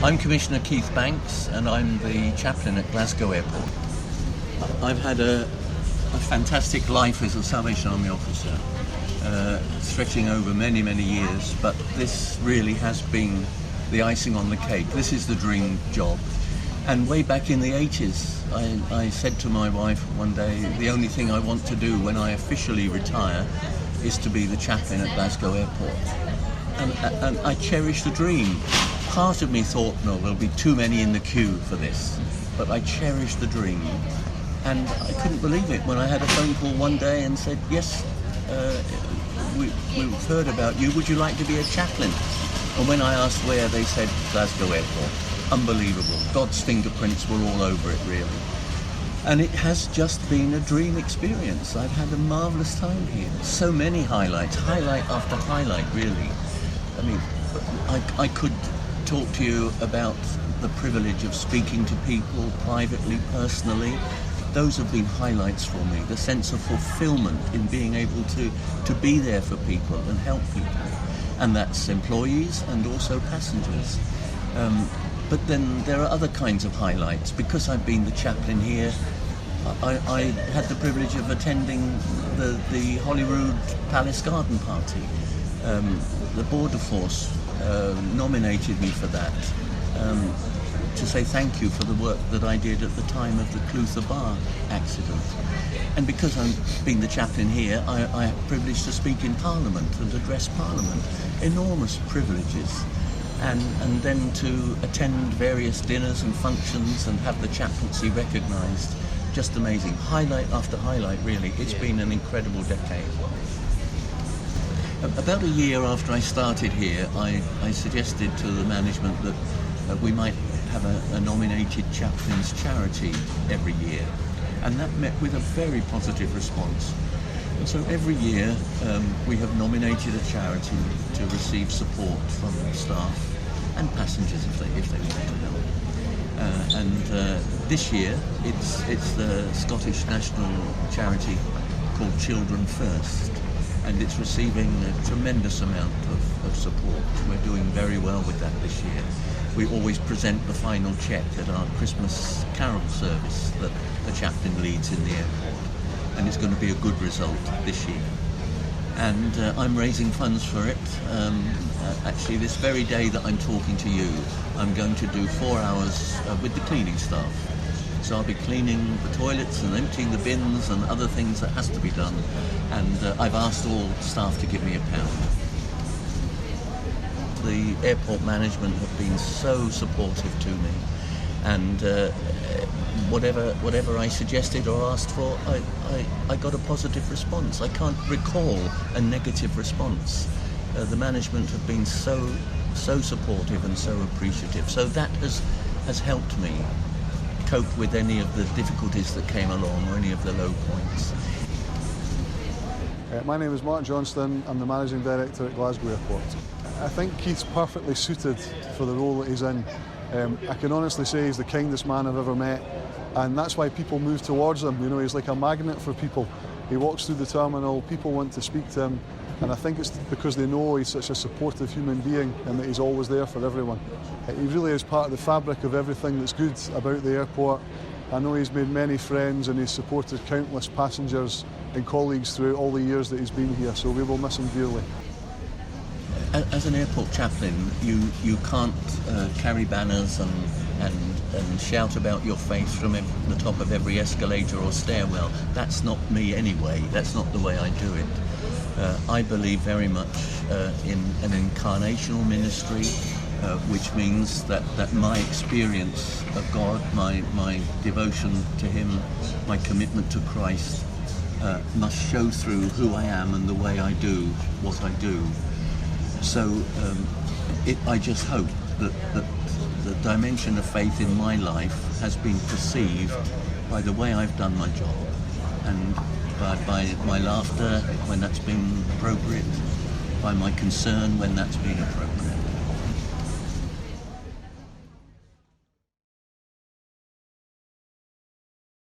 I'm Commissioner Keith Banks, and I'm the chaplain at Glasgow Airport. I've had a fantastic life as a Salvation Army officer, stretching over many, many years, but this really has been the icing on the cake. This is the dream job. And way back in the 80s, I said to my wife one day, the only thing I want to do when I officially retire is to be the chaplain at Glasgow Airport. And I cherish the dream. Part of me thought, no, there'll be too many in the queue for this, but I cherish the dream. And I couldn't believe it when I had a phone call one day and said, yes, we've heard about you, would you like to be a chaplain? And when I asked where, they said Glasgow Airport. Unbelievable. God's fingerprints were all over it, really. And it has just been a dream experience. I've had a marvellous time here. So many highlights, highlight after highlight, really. I mean, I could talk to you about the privilege of speaking to people privately, personally. Those have been highlights for me. The sense of fulfillment in being able to be there for people and help people. And that's employees and also passengers. But then there are other kinds of highlights. Because I've been the chaplain here, I had the privilege of attending the Holyrood Palace Garden Party. The Border Force nominated me for that, to say thank you for the work that I did at the time of the Clutha Bar accident. And because I've been the chaplain here, I have the privilege to speak in Parliament and address Parliament. Enormous privileges. And then to attend various dinners and functions and have the chaplaincy recognised. Just amazing. Highlight after highlight, really. It's been an incredible decade. About a year after I started here, I suggested to the management that we might have a nominated chaplain's charity every year. And that met with a very positive response. And so every year we have nominated a charity to receive support from staff and passengers if they want to help. And this year it's the Scottish national charity called Children First, and it's receiving a tremendous amount of support. We're doing very well with that this year. We always present the final cheque at our Christmas carol service that the chaplain leads in the airport, and it's going to be a good result this year. And I'm raising funds for it. Actually, this very day that I'm talking to you, I'm going to do 4 hours with the cleaning staff. So I'll be cleaning the toilets and emptying the bins and other things that has to be done. And I've asked all staff to give me £1. The airport management have been so supportive to me. And whatever I suggested or asked for, I got a positive response. I can't recall a negative response. The management have been so supportive and so appreciative. So that has helped me cope with any of the difficulties that came along or any of the low points. My name is Mark Johnston. I'm the Managing Director at Glasgow Airport. I think Keith's perfectly suited for the role that he's in. I can honestly say he's the kindest man I've ever met, and that's why people move towards him. You know, he's like a magnet for people. He walks through the terminal, people want to speak to him, and I think it's because they know he's such a supportive human being and that he's always there for everyone. He really is part of the fabric of everything that's good about the airport. I know he's made many friends and he's supported countless passengers and colleagues throughout all the years that he's been here, so we will miss him dearly. As an airport chaplain, you can't carry banners and shout about your faith from the top of every escalator or stairwell. That's not me anyway. That's not the way I do it. I believe very much in an incarnational ministry, which means that my experience of God, my devotion to Him, my commitment to Christ must show through who I am and the way I do what I do. So I just hope that the dimension of faith in my life has been perceived by the way I've done my job, and by my laughter when that's been appropriate, by my concern when that's been appropriate.